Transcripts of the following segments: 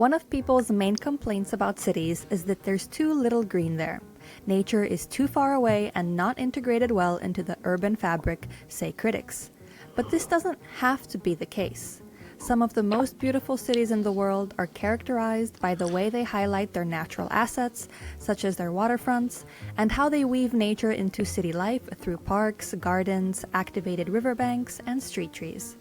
One of people's main complaints about cities is that there's too little green there. Nature is too far away and not integrated well into the urban fabric, say critics. But this doesn't have to be the case. Some of the most beautiful cities in the world are characterized by the way they highlight their natural assets, such as their waterfronts, and how they weave nature into city life through parks, gardens, activated riverbanks, and street trees.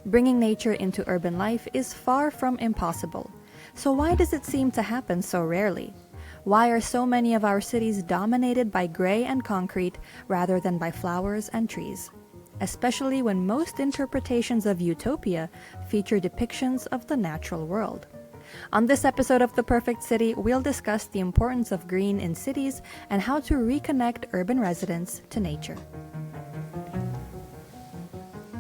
Bringing nature into urban life is far from impossible. So why does it seem to happen so rarely? Why are so many of our cities dominated by gray and concrete rather than by flowers and trees? Especially when most interpretations of utopia feature depictions of the natural world. On this episode of The Perfect City, we'll discuss the importance of green in cities and how to reconnect urban residents to nature.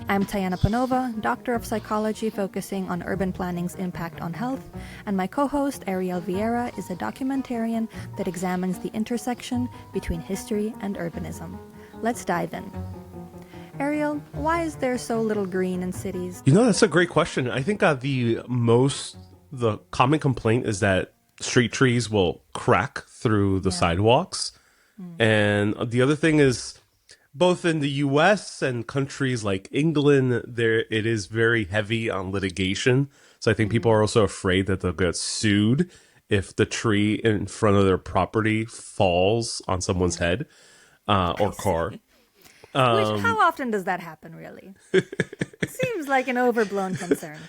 I'm Tayana Panova, Doctor of Psychology focusing on urban planning's impact on health, and my co-host Ariel Viera is a documentarian that examines the intersection between history and urbanism. Let's dive in. Ariel, why is there so little green in cities? That's a great question. I think the common complaint is that street trees will crack through the sidewalks. And the other thing is, both in the US and countries like England, it is very heavy on litigation. So I think people are also afraid that they'll get sued if the tree in front of their property falls on someone's head or car. How often does that happen, really? It seems like an overblown concern.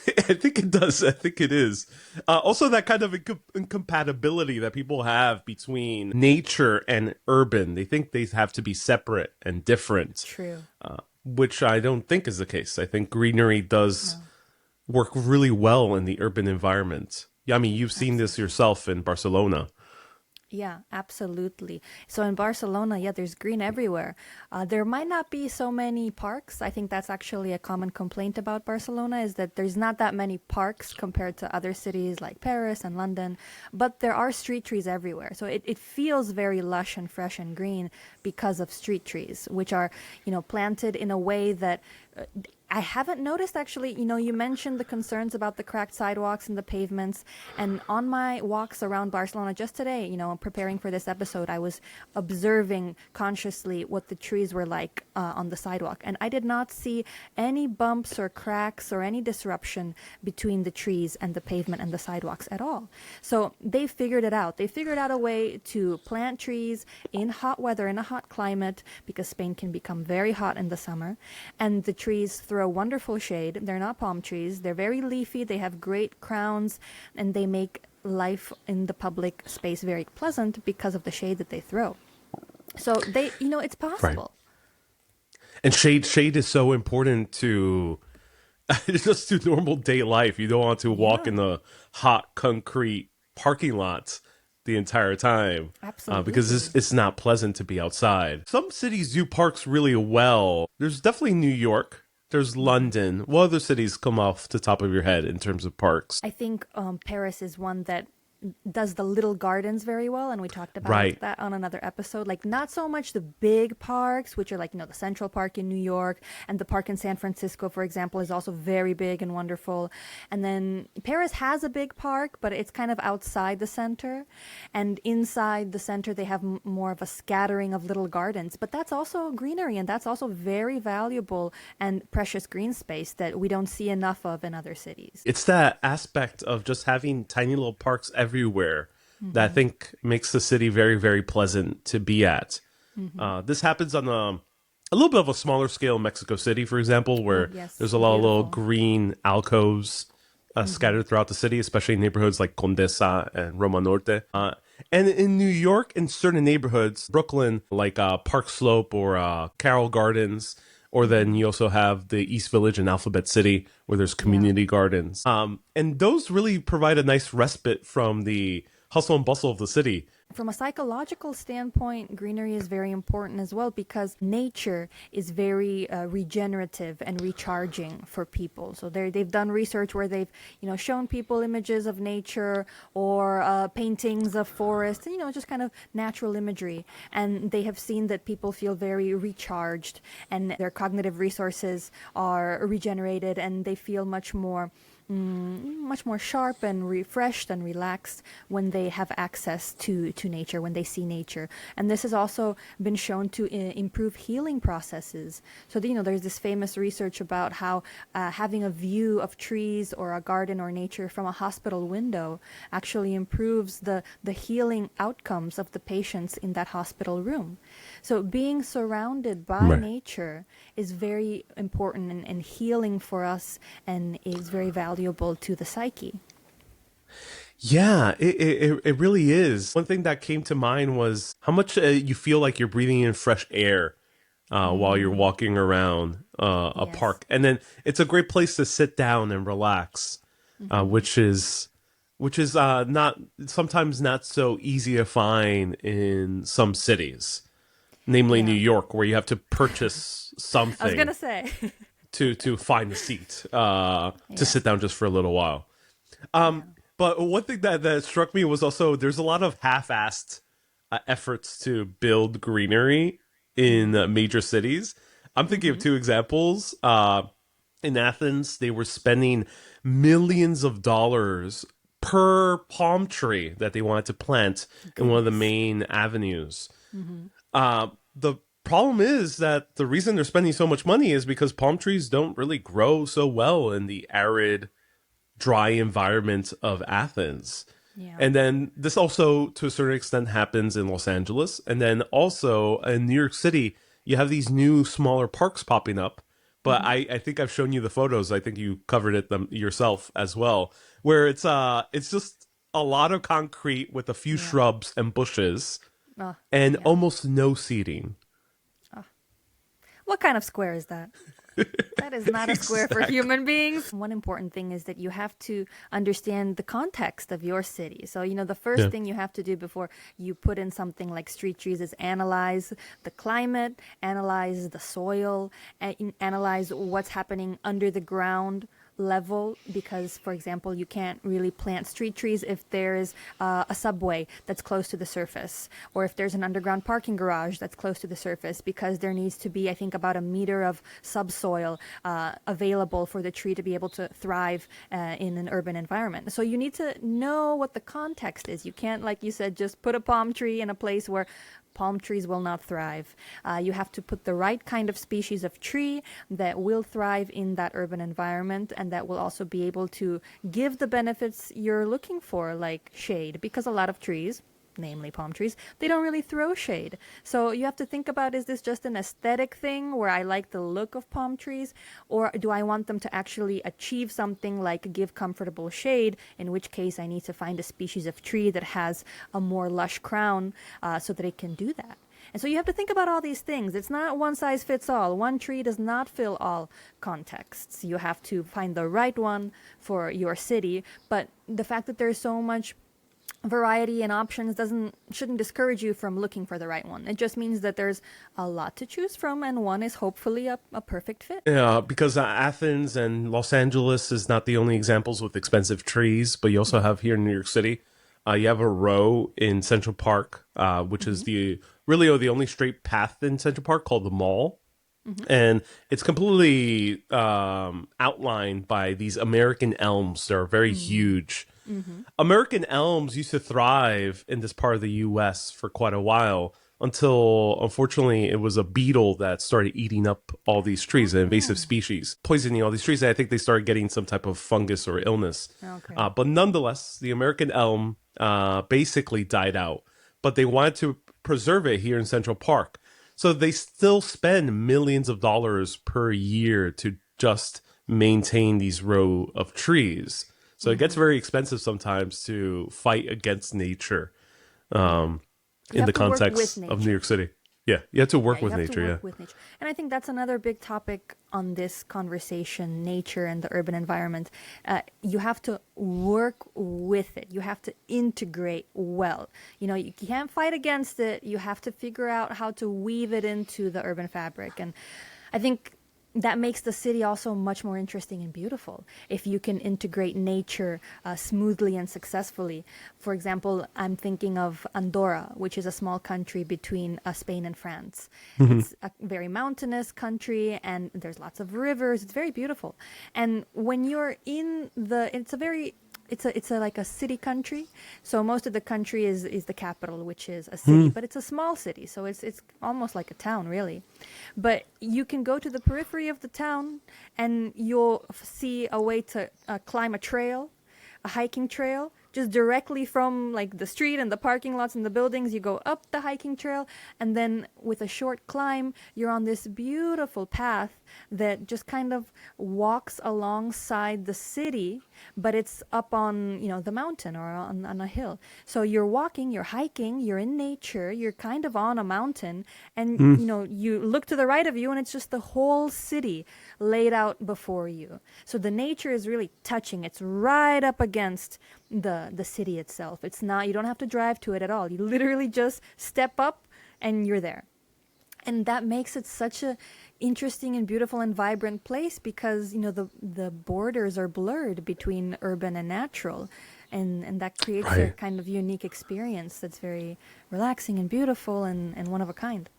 I think it does. I think it is. Also, that kind of incompatibility that people have between nature and urban. They think they have to be separate and different. True. Which I don't think is the case. I think greenery does work really well in the urban environment. Yeah, I mean, you've seen this yourself in Barcelona. Yeah, absolutely. So in Barcelona, there's green everywhere. There might not be so many parks. I think that's actually a common complaint about Barcelona, is that there's not that many parks compared to other cities like Paris and London, but there are street trees everywhere. So it feels very lush and fresh and green because of street trees, which are, planted in a way that I haven't noticed, actually. You mentioned the concerns about the cracked sidewalks and the pavements. And on my walks around Barcelona just today, preparing for this episode, I was observing consciously what the trees were like on the sidewalk. And I did not see any bumps or cracks or any disruption between the trees and the pavement and the sidewalks at all. So they figured it out. They figured out a way to plant trees in hot weather, in a hot climate, because Spain can become very hot in the summer. And the trees throw wonderful shade. They're not palm trees. They're very leafy. They have great crowns, and they make life in the public space very pleasant because of the shade that they throw. So it's possible. Right. And shade is so important to just to normal day life. You don't want to walk in the hot concrete parking lot the entire time. Absolutely. Because it's not pleasant to be outside. Some cities do parks really well. There's definitely New York. There's London. What other cities come off the top of your head in terms of parks? I think Paris is one that does the little gardens very well, and we talked about that on another episode. Like, not so much the big parks, which are like, the Central Park in New York, and the park in San Francisco, for example, is also very big and wonderful. And then Paris has a big park, but it's kind of outside the center, and inside the center they have more of a scattering of little gardens. But that's also greenery, and that's also very valuable and precious green space that we don't see enough of in other cities. It's that aspect of just having tiny little parks everywhere that I think makes the city very, very pleasant to be at. This happens on a little bit of a smaller scale in Mexico City, for example, where there's a lot of little green alcoves scattered throughout the city, especially in neighborhoods like Condesa and Roma Norte. And in New York, in certain neighborhoods, Brooklyn, like Park Slope or Carroll Gardens, or then you also have the East Village in Alphabet City, where there's community gardens. And those really provide a nice respite from the hustle and bustle of the city. From a psychological standpoint, greenery is very important as well, because nature is very regenerative and recharging for people. So they've done research where they've shown people images of nature or paintings of forests, just kind of natural imagery, and they have seen that people feel very recharged and their cognitive resources are regenerated, and they feel much more much more sharp and refreshed and relaxed when they have access to nature, when they see nature. And this has also been shown to improve healing processes. So, there's this famous research about how having a view of trees or a garden or nature from a hospital window actually improves the healing outcomes of the patients in that hospital room. So being surrounded by Right. nature is very important and healing for us and is very valuable to the psyche. Yeah, it really is. One thing that came to mind was how much you feel like you're breathing in fresh air while you're walking around a Yes. park, and then it's a great place to sit down and relax, which is not sometimes not so easy to find in some cities, namely New Yeah. York, where you have to purchase I was going something to say. to find a seat to Yeah. sit down just for a little while. Yeah. But one thing that struck me was also there's a lot of half-assed efforts to build greenery in major cities. I'm thinking of two examples. In Athens, they were spending millions of dollars per palm tree that they wanted to plant in one of the Goodness. main avenues. The problem is that the reason they're spending so much money is because palm trees don't really grow so well in the arid, dry environment of Athens. Yeah. And then this also, to a certain extent, happens in Los Angeles. And then also in New York City, you have these new smaller parks popping up. But I think I've shown you the photos. I think you covered it them yourself as well, where it's just a lot of concrete with a few Yeah. shrubs and bushes Oh, and yeah. almost no seating. What kind of square is that? That is not a square for Exactly. human beings. One important thing is that you have to understand the context of your city. So, the first Yeah. thing you have to do before you put in something like street trees is analyze the climate, analyze the soil, analyze what's happening under the ground level, because for example you can't really plant street trees if there's a subway that's close to the surface, or if there's an underground parking garage that's close to the surface, because there needs to be, I think, about a meter of subsoil available for the tree to be able to thrive in an urban environment. So you need to know what the context is. You can't, like you said, just put a palm tree in a place where palm trees will not thrive. You have to put the right kind of species of tree that will thrive in that urban environment and that will also be able to give the benefits you're looking for, like shade, because a lot of trees, namely palm trees, they don't really throw shade. So you have to think about, is this just an aesthetic thing where I like the look of palm trees, or do I want them to actually achieve something like give comfortable shade, in which case I need to find a species of tree that has a more lush crown so that it can do that. And so you have to think about all these things. It's not one size fits all. One tree does not fill all contexts. You have to find the right one for your city. But the fact that there's so much variety and options shouldn't discourage you from looking for the right one. It just means that there's a lot to choose from, and one is hopefully a perfect fit. Yeah, because Athens and Los Angeles is not the only examples with expensive trees, but you also have here in New York City, you have a row in Central Park, which is the only straight path in Central Park called the Mall, and it's completely outlined by these American elms. They're very huge. American elms used to thrive in this part of the U.S. for quite a while until, unfortunately, it was a beetle that started eating up all these trees, an invasive species, poisoning all these trees. And I think they started getting some type of fungus or illness. Okay. But nonetheless, the American elm basically died out, but they wanted to preserve it here in Central Park. So they still spend millions of dollars per year to just maintain these row of trees. So it gets very expensive sometimes to fight against nature You in have the to work with context of New nature. York City. Yeah, you have to Yeah, work you with have to nature. Yeah. work with nature. And I think that's another big topic on this conversation, nature and the urban environment. You have to work with it. You have to integrate well. You can't fight against it. You have to figure out how to weave it into the urban fabric. And I think that makes the city also much more interesting and beautiful if you can integrate nature smoothly and successfully. For example, I'm thinking of Andorra, which is a small country between Spain and France. It's a very mountainous country, and there's lots of rivers. It's very beautiful. And when you're in it's a like a city country. So most of the country is the capital, which is a city, but it's a small city. So it's almost like a town, really. But you can go to the periphery of the town and you'll see a way to climb a trail, a hiking trail, just directly from like the street and the parking lots and the buildings. You go up the hiking trail, and then with a short climb, you're on this beautiful path that just kind of walks alongside the city, but it's up on, the mountain or on a hill. So you're walking, you're hiking, you're in nature, you're kind of on a mountain, and you look to the right of you and it's just the whole city laid out before you. So the nature is really touching. It's right up against the city itself. It's not, you don't have to drive to it at all. You literally just step up and you're there. And that makes it such a interesting and beautiful and vibrant place because, the borders are blurred between urban and natural. And that creates a kind of unique experience that's very relaxing and beautiful and one of a kind.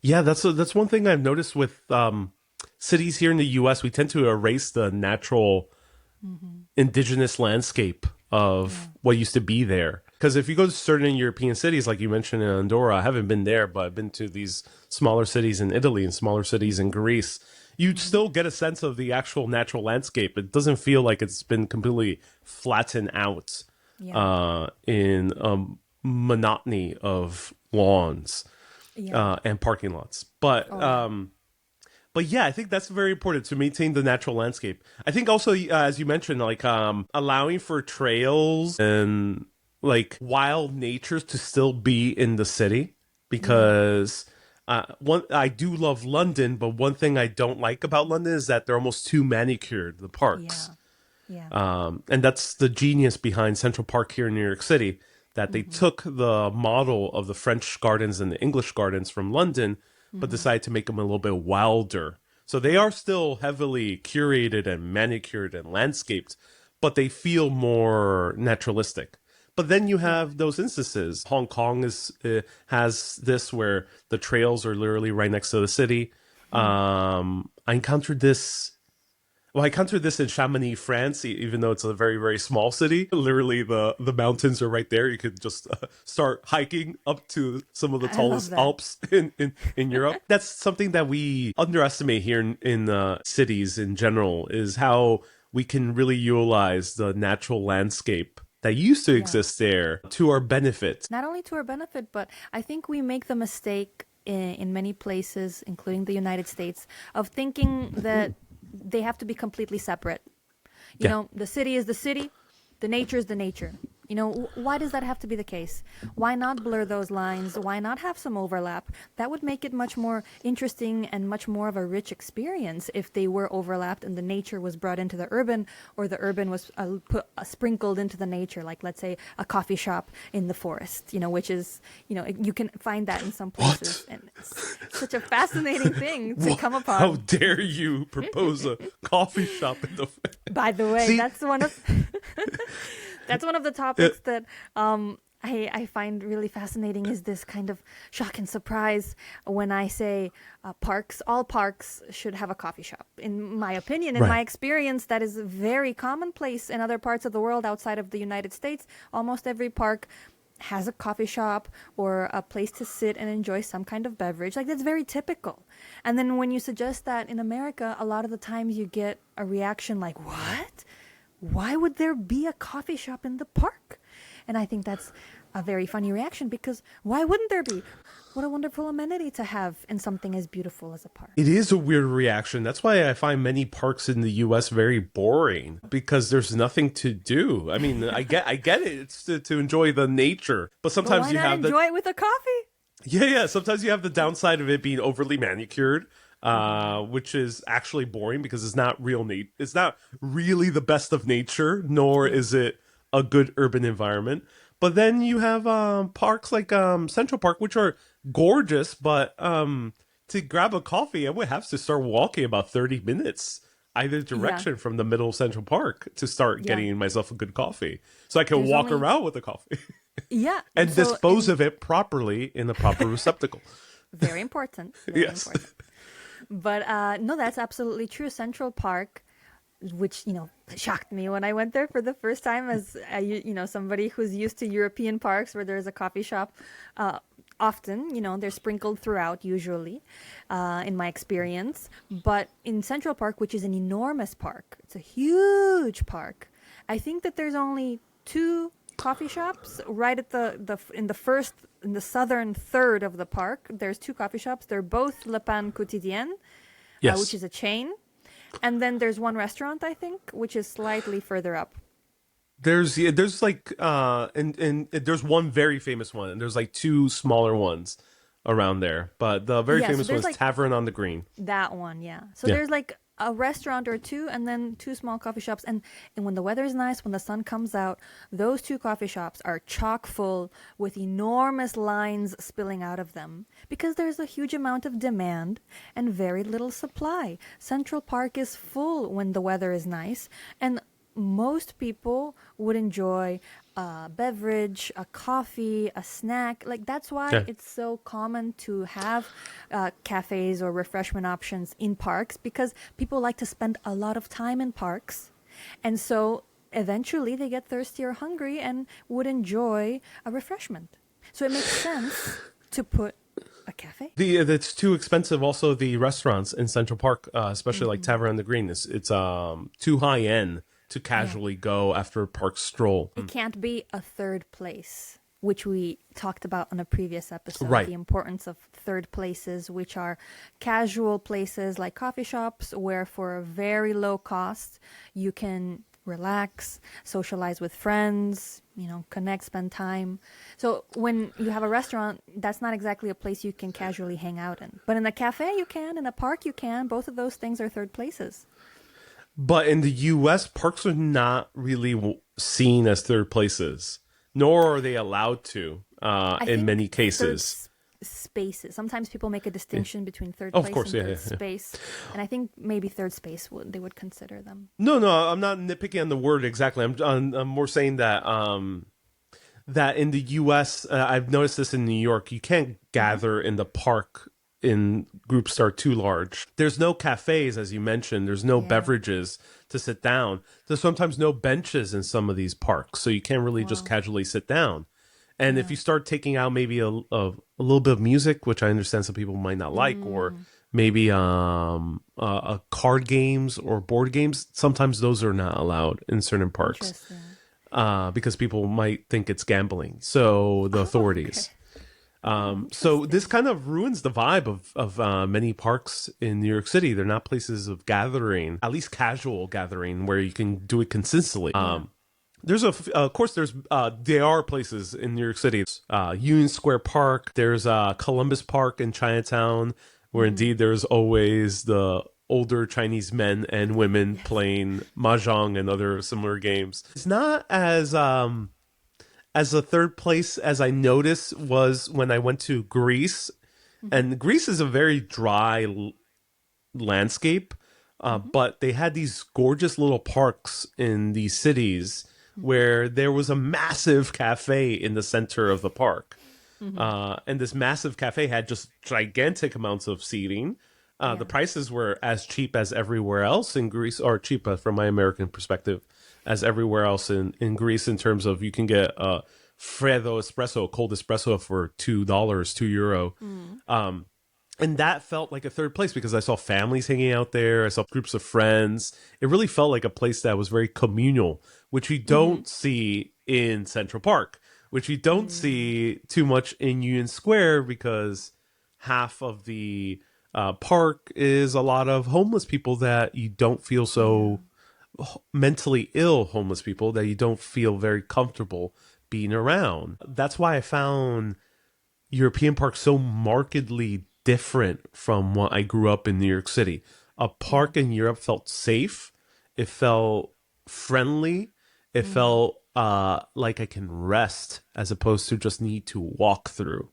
Yeah, that's one thing I've noticed with cities here in the U.S. We tend to erase the natural indigenous landscape of what used to be there. Because if you go to certain European cities, like you mentioned in Andorra, I haven't been there, but I've been to these smaller cities in Italy and smaller cities in Greece. You still get a sense of the actual natural landscape. It doesn't feel like it's been completely flattened out in monotony of lawns and parking lots. But yeah, I think that's very important to maintain the natural landscape. I think also, as you mentioned, like allowing for trails and like wild natures to still be in the city, because I do love London, but one thing I don't like about London is that they're almost too manicured, the parks. And that's the genius behind Central Park here in New York City, that they took the model of the French gardens and the English gardens from London, but decided to make them a little bit wilder. So they are still heavily curated and manicured and landscaped, but they feel more naturalistic. But then you have those instances. Hong Kong has this where the trails are literally right next to the city. I encountered this in Chamonix, France, even though it's a very, very small city. Literally, the mountains are right there. You could just start hiking up to some of the tallest Alps in Europe. That's something that we underestimate here in cities in general, is how we can really utilize the natural landscape that used to exist there to our benefit. Not only to our benefit, but I think we make the mistake in many places, including the United States, of thinking that they have to be completely separate. You know, the city is the city, the nature is the nature. Why does that have to be the case? Why not blur those lines? Why not have some overlap? That would make it much more interesting and much more of a rich experience if they were overlapped and the nature was brought into the urban, or the urban was sprinkled into the nature, like let's say a coffee shop in the forest, which is, you can find that in some places. And it's such a fascinating thing to come upon. How dare you propose a coffee shop in the By the way, that's one of... That's one of the topics that I find really fascinating, is this kind of shock and surprise when I say all parks should have a coffee shop. In my opinion, in my experience, that is very commonplace in other parts of the world outside of the United States. Almost every park has a coffee shop or a place to sit and enjoy some kind of beverage. Like, that's very typical. And then when you suggest that in America, a lot of the times you get a reaction like, what? Why would there be a coffee shop in the park? And I think that's a very funny reaction, because why wouldn't there be? What a wonderful amenity to have in something as beautiful as a park. It is a weird reaction. That's why I find many parks in the U.S. very boring, because there's nothing to do. I mean, I get it. It's to enjoy the nature, but sometimes you have enjoy it with a coffee. Yeah. Sometimes you have the downside of it being overly manicured. Which is actually boring, because it's not it's not really the best of nature, nor is it a good urban environment. But then you have parks like Central Park, which are gorgeous, but to grab a coffee, I would have to start walking about 30 minutes either Yeah, direction from the middle of Central Park to start yeah. getting myself a good coffee. So I can There's walk only around with the coffee yeah. and So dispose in of it properly in a proper receptacle. very important, very Yes. important. But no, that's absolutely true. Central Park, which shocked me when I went there for the first time, as somebody who's used to European parks where there's a coffee shop. Often, they're sprinkled throughout, usually, in my experience. But in Central Park, which is an enormous park, it's a huge park. I think that there's only two coffee shops right at in the southern third of the park. There's two coffee shops. They're both Le Pan Quotidien, which Yes. is a chain. And then there's one restaurant, I think, which is slightly further up. There's like and there's one very famous one, and there's like two smaller ones around there. But the very Yeah, so famous one there's is like Tavern on the Green. that one, yeah. So Yeah. there's like a restaurant or two and then two small coffee shops. And when the weather is nice, when the sun comes out, those two coffee shops are chock full with enormous lines spilling out of them because there's a huge amount of demand and very little supply. Central Park is full when the weather is nice, and most people would enjoy a beverage, a coffee, a snack. Like that's why Yeah. it's so common to have cafes or refreshment options in parks because people like to spend a lot of time in parks. And so eventually they get thirsty or hungry and would enjoy a refreshment. So it makes sense to put a cafe. It's too expensive. Also, the restaurants in Central Park, especially like Tavern on the Green, it's too high end to casually go after a park stroll. It can't be a third place, which we talked about on a previous episode. Right. The importance of third places, which are casual places like coffee shops, where for a very low cost, you can relax, socialize with friends, connect, spend time. So when you have a restaurant, that's not exactly a place you can casually hang out in. But in a cafe, you can. In a park, you can. Both of those things are third places. But in the U.S., parks are not really seen as third places, nor are they allowed to I in think many third cases. spaces. Sometimes people make a distinction between third Of place course, and yeah, third yeah, yeah. space, and I think maybe third space they would consider them. No, no, I'm not nitpicking on the word exactly. I'm more saying that that in the U.S., I've noticed this in New York, you can't gather in the park in groups that are too large. There's no cafes, as you mentioned. There's no Yeah. beverages to sit down. There's sometimes no benches in some of these parks, so you can't really just Wow. casually sit down. And if Yeah. you start taking out maybe a little bit of music, which I understand some people might not like, or maybe card games or board games, sometimes those are not allowed in certain parks Interesting. because people might think it's gambling. So the authorities. Okay. So this kind of ruins the vibe of many parks in New York City. They're not places of gathering, at least casual gathering, where you can do it consistently. There's of course, there are places in New York City. Union Square Park. There's Columbus Park in Chinatown, where indeed there's always the older Chinese men and women playing mahjong and other similar games. It's not as a third place as I noticed was when I went to Greece, and Greece is a very dry landscape, but they had these gorgeous little parks in these cities where there was a massive cafe in the center of the park. And this massive cafe had just gigantic amounts of seating. The prices were as cheap as everywhere else in Greece, or cheaper from my American perspective, as everywhere else in Greece in terms of you can get a Freddo espresso, a cold espresso for $2, €2. And that felt like a third place because I saw families hanging out there. I saw groups of friends. It really felt like a place that was very communal, which we don't see in Central Park, which we don't see too much in Union Square because half of the park is a lot of homeless people that you don't feel so mentally ill homeless people that you don't feel very comfortable being around. That's why I found European parks so markedly different from what I grew up in New York City. A park in Europe felt safe. It felt friendly. It felt like I can rest as opposed to just need to walk through.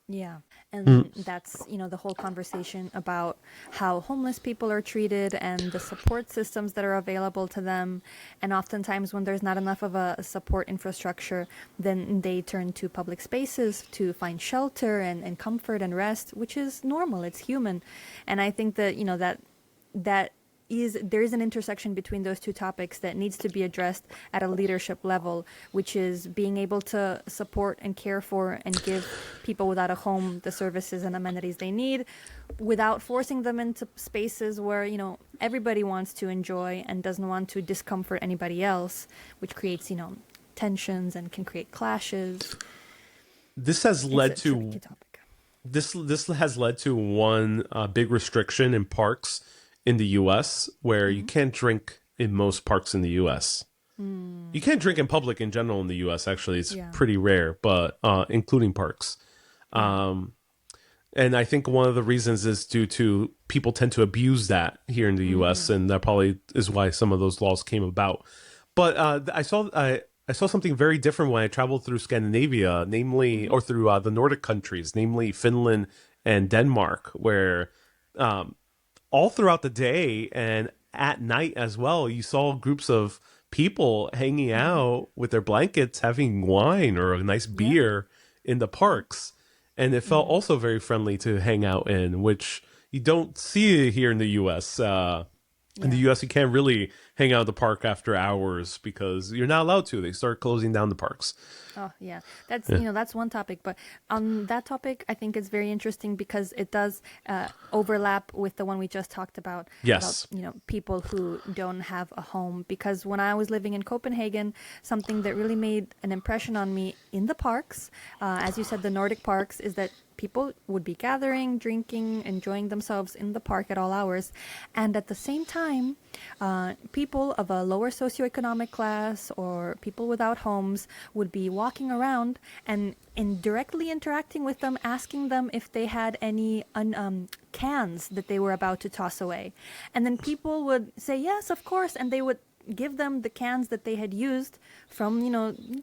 Yeah. And that's, the whole conversation about how homeless people are treated and the support systems that are available to them. And oftentimes when there's not enough of a support infrastructure, then they turn to public spaces to find shelter and comfort and rest, which is normal. It's human. And I think that, there is an intersection between those two topics that needs to be addressed at a leadership level, which is being able to support and care for and give people without a home the services and amenities they need without forcing them into spaces where, everybody wants to enjoy and doesn't want to discomfort anybody else, which creates, tensions and can create clashes. This has led It's a to tricky topic. this has led to one big restriction in parks in the U.S. where you can't drink in most parks in the U.S. You can't drink in public in general in the U.S. Actually, it's pretty rare, but including parks. And I think one of the reasons is due to people tend to abuse that here in the U.S. and that probably is why some of those laws came about. But I saw something very different when I traveled through Scandinavia, namely, or through the Nordic countries, namely Finland and Denmark, where all throughout the day and at night as well, you saw groups of people hanging out with their blankets, having wine or a nice beer in the parks. And it felt also very friendly to hang out in, which you don't see here in the U.S. In the U.S., you can't really hang out at the park after hours because you're not allowed to. They start closing down the parks. Oh, yeah. That's one topic. But on that topic, I think it's very interesting because it does overlap with the one we just talked about. Yes. About, people who don't have a home. Because when I was living in Copenhagen, something that really made an impression on me in the parks, as you said, the Nordic parks, is that people would be gathering, drinking, enjoying themselves in the park at all hours. And at the same time, people of a lower socioeconomic class or people without homes would be walking around and indirectly interacting with them, asking them if they had any cans that they were about to toss away. And then people would say, yes, of course. And they would give them the cans that they had used from,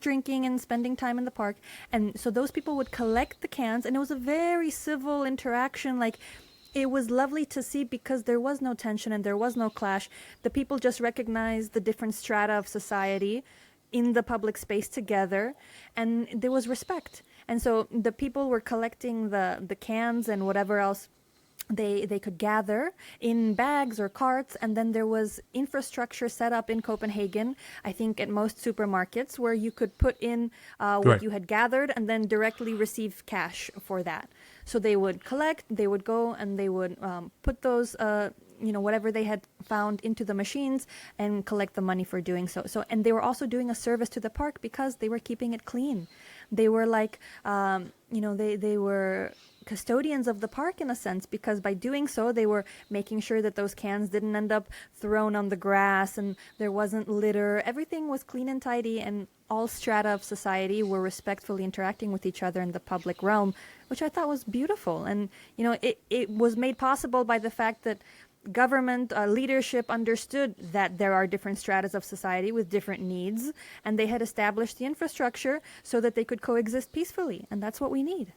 drinking and spending time in the park. And so those people would collect the cans, and it was a very civil interaction. Like, it was lovely to see because there was no tension and there was no clash. The people just recognized the different strata of society in the public space together, and there was respect. And so the people were collecting the cans and whatever else they could gather in bags or carts, and then there was infrastructure set up in Copenhagen, I think at most supermarkets, where you could put in what you had gathered and then directly receive cash for that. So they would collect, they would go and they would put those whatever they had found into the machines and collect the money for doing so. And they were also doing a service to the park because they were keeping it clean. They were like they were custodians of the park in a sense, because by doing so they were making sure that those cans didn't end up thrown on the grass and there wasn't litter. Everything was clean and tidy, and all strata of society were respectfully interacting with each other in the public realm, which I thought was beautiful. And it was made possible by the fact that government leadership understood that there are different stratas of society with different needs, and they had established the infrastructure so that they could coexist peacefully, and that's what we need.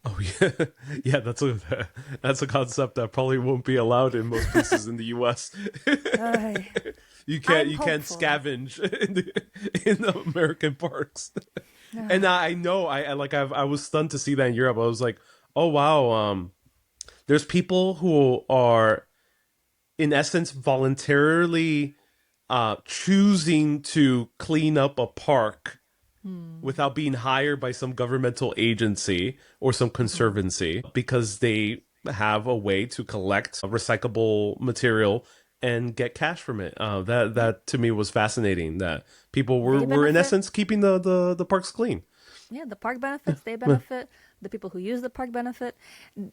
Oh yeah, yeah. That's a concept that probably won't be allowed in most places in the U.S. You can't scavenge in the American parks. And I know I was stunned to see that in Europe. I was like, oh wow, there's people who are in essence voluntarily choosing to clean up a park without being hired by some governmental agency or some conservancy, because they have a way to collect recyclable material and get cash from it. That to me was fascinating, that people were in essence keeping the parks clean. Yeah, the park benefits, they benefit. The people who use the park benefit.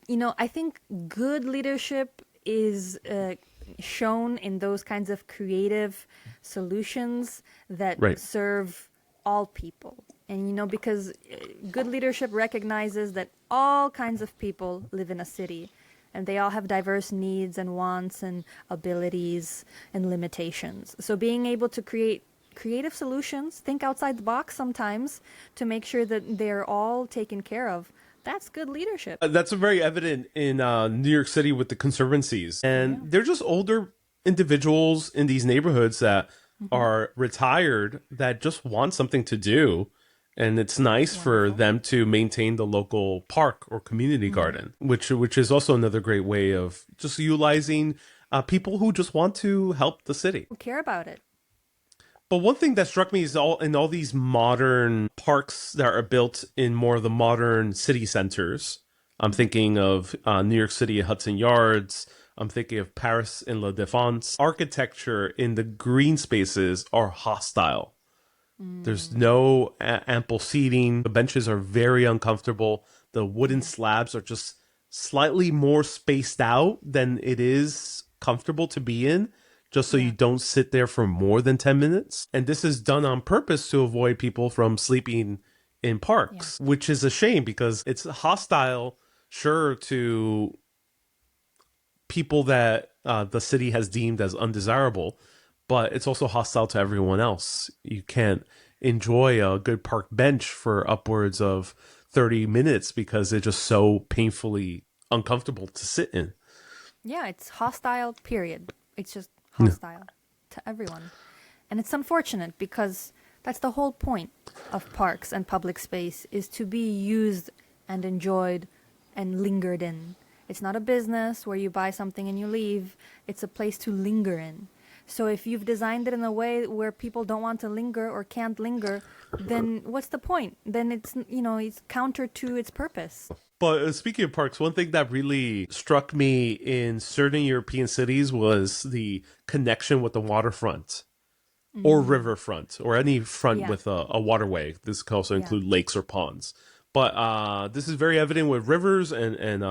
I think good leadership is shown in those kinds of creative solutions that serve all people. And, because good leadership recognizes that all kinds of people live in a city, and they all have diverse needs and wants and abilities and limitations. So being able to create creative solutions, think outside the box sometimes, to make sure that they're all taken care of, That's good leadership. That's very evident in New York City with the conservancies. And Yeah. they're just older individuals in these neighborhoods that are retired that just want something to do. And it's nice for Wonderful. them to maintain the local park or community garden, which is also another great way of just utilizing people who just want to help the city. Who care about it? But one thing that struck me is all these modern parks that are built in more of the modern city centers. I'm thinking of New York City at Hudson Yards. I'm thinking of Paris in La Défense. Architecture in the green spaces are hostile. There's no ample seating. The benches are very uncomfortable. The wooden slabs are just slightly more spaced out than it is comfortable to be in, just so you don't sit there for more than 10 minutes. And this is done on purpose to avoid people from sleeping in parks, which is a shame because it's hostile, sure, to people that the city has deemed as undesirable, but it's also hostile to everyone else. You can't enjoy a good park bench for upwards of 30 minutes because it's just so painfully uncomfortable to sit in. Yeah, it's hostile, period. It's just hostile to everyone. And it's unfortunate because that's the whole point of parks and public space is to be used and enjoyed and lingered in. It's not a business where you buy something and you leave. It's a place to linger in. So if you've designed it in a way where people don't want to linger or can't linger, then what's the point? Then it's counter to its purpose. But speaking of parks, one thing that really struck me in certain European cities was the connection with the waterfront or riverfront or any front Yeah. with a waterway. This can also Yeah. include lakes or ponds. But this is very evident with rivers and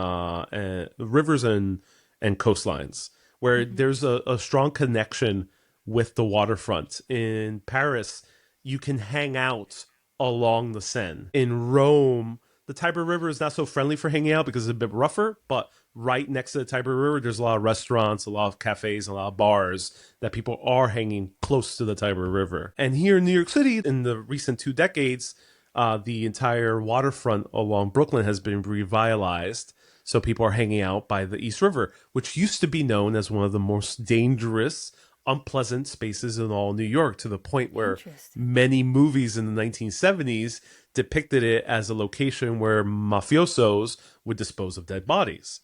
rivers and coastlines, where there's a strong connection with the waterfront. In Paris, you can hang out along the Seine. In Rome, the Tiber River is not so friendly for hanging out because it's a bit rougher, but right next to the Tiber River, there's a lot of restaurants, a lot of cafes, and a lot of bars that people are hanging close to the Tiber River. And here in New York City, in the recent 2 decades, the entire waterfront along Brooklyn has been revitalized. So people are hanging out by the East River, which used to be known as one of the most dangerous, unpleasant spaces in all New York, to the point where Interesting. many movies in the 1970s depicted it as a location where mafiosos would dispose of dead bodies.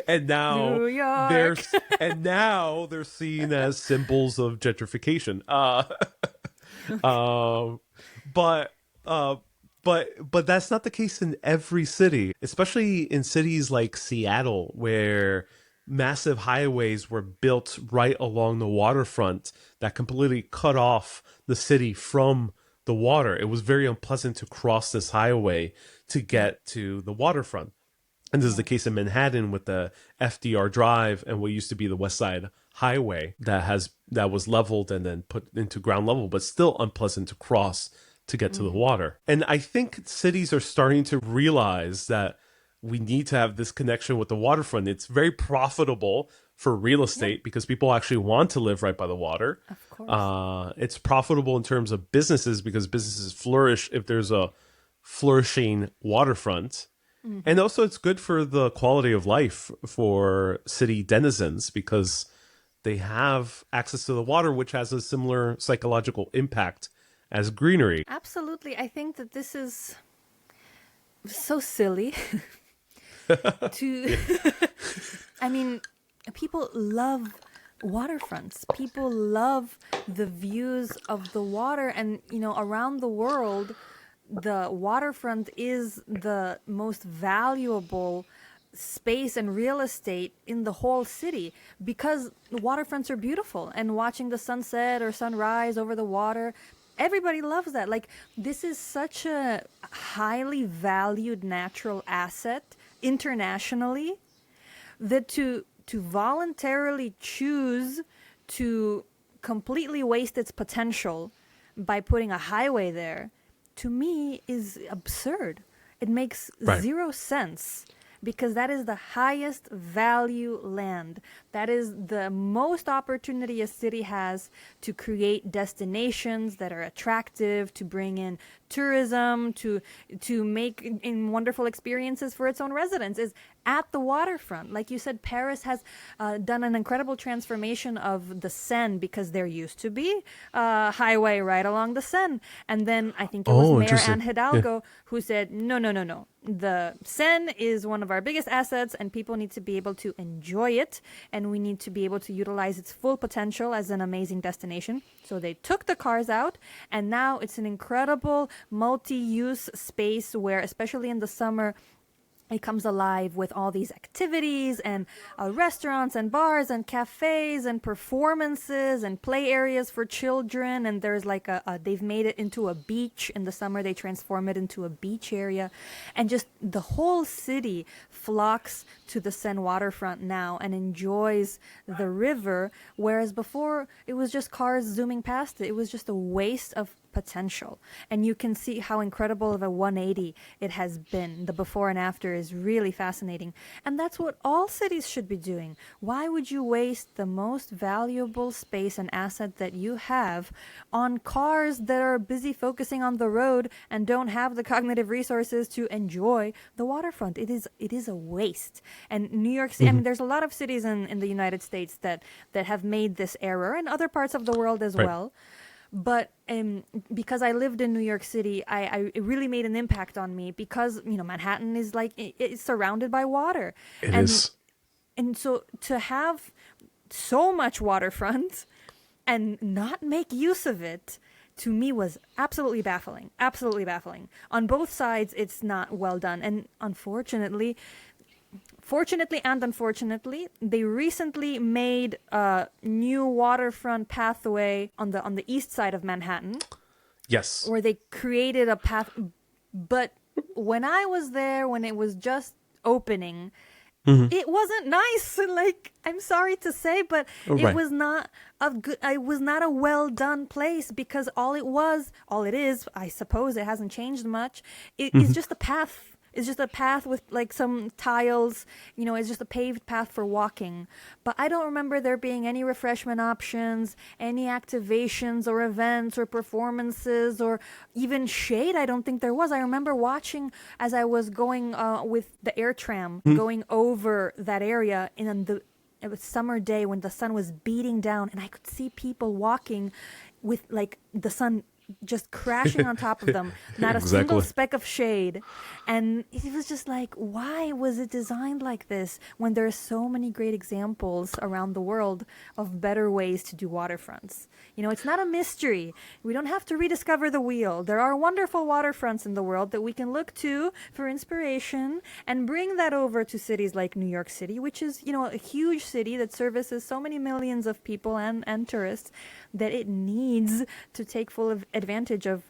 And now New York. they're seen as symbols of gentrification. But that's not the case in every city, especially in cities like Seattle, where massive highways were built right along the waterfront that completely cut off the city from the water. It was very unpleasant to cross this highway to get to the waterfront. And this is the case in Manhattan with the FDR Drive and what used to be the West Side Highway that was leveled and then put into ground level, but still unpleasant to cross to get to the water. And I think cities are starting to realize that we need to have this connection with the waterfront. It's very profitable for real estate because people actually want to live right by the water. Of course. It's profitable in terms of businesses because businesses flourish if there's a flourishing waterfront. And also it's good for the quality of life for city denizens because they have access to the water, which has a similar psychological impact as greenery. Absolutely. I think that this is so silly to I mean, people love waterfronts. People love the views of the water and around the world the waterfront is the most valuable space and real estate in the whole city because the waterfronts are beautiful and watching the sunset or sunrise over the water, everybody loves that. Like, this is such a highly valued natural asset internationally that to voluntarily choose to completely waste its potential by putting a highway there, to me, is absurd. It makes Right. zero sense because that is the highest value land. That is the most opportunity a city has to create destinations that are attractive, to bring in tourism, to make in wonderful experiences for its own residents, is at the waterfront. Like you said, Paris has done an incredible transformation of the Seine, because there used to be a highway right along the Seine. And then I think it was Oh, Mayor interesting. Anne Hidalgo who said, no, no, no, no. The Seine is one of our biggest assets, and people need to be able to enjoy it, and we need to be able to utilize its full potential as an amazing destination. So they took the cars out, and now it's an incredible multi-use space where, especially in the summer, it comes alive with all these activities and restaurants and bars and cafes and performances and play areas for children. And there's like they've made it into a beach. In the summer, they transform it into a beach area. And just the whole city flocks to the Seine waterfront now and enjoys the river. Whereas before, it was just cars zooming past it. It was just a waste of potential. And you can see how incredible of a 180 it has been. The before and after is really fascinating. And that's what all cities should be doing. Why would you waste the most valuable space and asset that you have on cars that are busy focusing on the road and don't have the cognitive resources to enjoy the waterfront? It is a waste. And New York City, I mean, there's a lot of cities in the United States that have made this error, and other parts of the world as Right. well. But because I lived in New York City, it really made an impact on me, because, Manhattan is like, it's surrounded by water. It and, is. And so to have so much waterfront and not make use of it, to me, was absolutely baffling. Absolutely baffling. On both sides, it's not well done. And Fortunately and unfortunately, they recently made a new waterfront pathway on the east side of Manhattan, Yes. where they created a path. But when I was there, when it was just opening, it wasn't nice. Like, I'm sorry to say, but it Right. was not it was not a well done place, because all it is, I suppose it hasn't changed much. It's just a path. It's just a path with like some tiles, it's just a paved path for walking. But I don't remember there being any refreshment options, any activations or events or performances, or even shade. I don't think there was. I remember watching as I was going with the air tram going over that area it was summer day when the sun was beating down, and I could see people walking with like the sun just crashing on top of them, not a single Exactly. speck of shade. And it was just like, why was it designed like this when there are so many great examples around the world of better ways to do waterfronts? It's not a mystery. We don't have to rediscover the wheel. There are wonderful waterfronts in the world that we can look to for inspiration, and bring that over to cities like New York City, which is, a huge city that services so many millions of people and tourists, that it needs to take full advantage of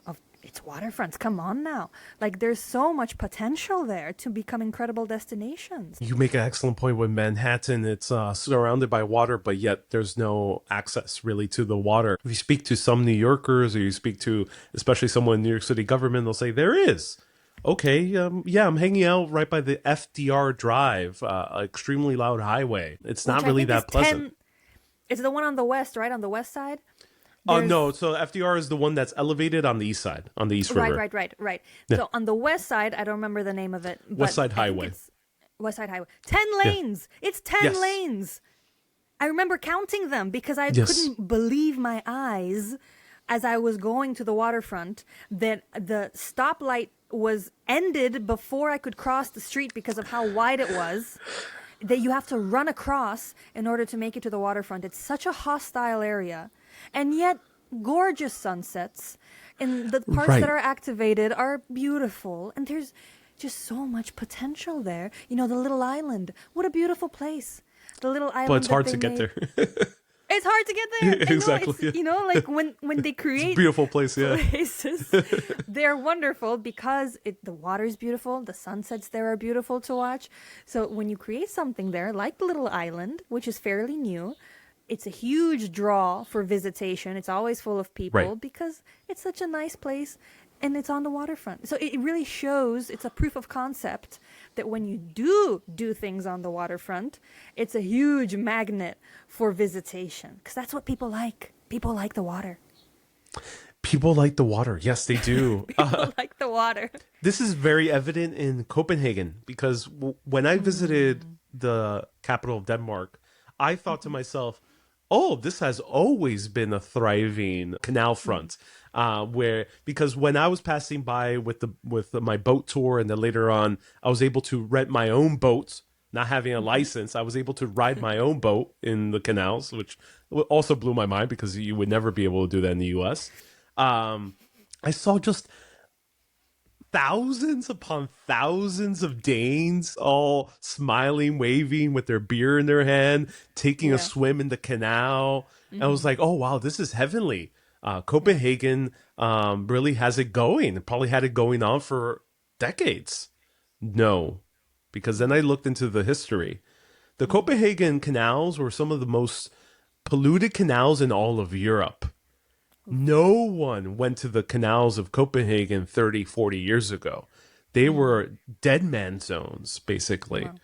its waterfronts. Come on now. Like, there's so much potential there to become incredible destinations. You make an excellent point with Manhattan. It's surrounded by water, but yet there's no access really to the water. If you speak to some New Yorkers, or you speak to especially someone in New York City government, they'll say there is. Okay, yeah, I'm hanging out right by the FDR Drive, extremely loud highway. It's not Which I really think that is pleasant. It's the one on the west, right? On the west side? No, so FDR is the one that's elevated on the east side, on the East River. Right. Yeah. So on the west side, I don't remember the name of it. But West Side I think Highway. it's West Side Highway. 10 lanes. It's 10 Yes. lanes. I remember counting them because I Yes. couldn't believe my eyes as I was going to the waterfront that the stoplight was ended before I could cross the street because of how wide it was. That you have to run across in order to make it to the waterfront. It's such a hostile area. And yet, gorgeous sunsets. And the parts Right. that are activated are beautiful. And there's just so much potential there. The little island. What a beautiful place. The little island. But it's hard that to they get made. there. It's hard to get there. I know, Exactly, it's, yeah. like when they create Beautiful place, yeah. places, they're wonderful because the water's beautiful, the sunsets there are beautiful to watch. So when you create something there, like the little island, which is fairly new, it's a huge draw for visitation. It's always full of people Right. because it's such a nice place. And it's on the waterfront. So it really shows, it's a proof of concept that when you do things on the waterfront, it's a huge magnet for visitation. Because that's what people like. People like the water. People like the water. Yes, they do. People like the water. This is very evident in Copenhagen because when I visited the capital of Denmark, I thought to myself, "Oh, this has always been a thriving canal front." Because when I was passing by with my boat tour, and then later on, I was able to rent my own boat. Not having a license, I was able to ride my own boat in the canals, which also blew my mind because you would never be able to do that in the U.S. I saw just thousands upon thousands of Danes all smiling, waving with their beer in their hand, taking a swim in the canal. And I was like, oh, wow, this is heavenly. Copenhagen really has it going. It probably had it going on for decades. No, because then I looked into the history. The Copenhagen canals were some of the most polluted canals in all of Europe. No one went to the canals of Copenhagen 30, 40 years ago. They were dead man zones, basically. Wow.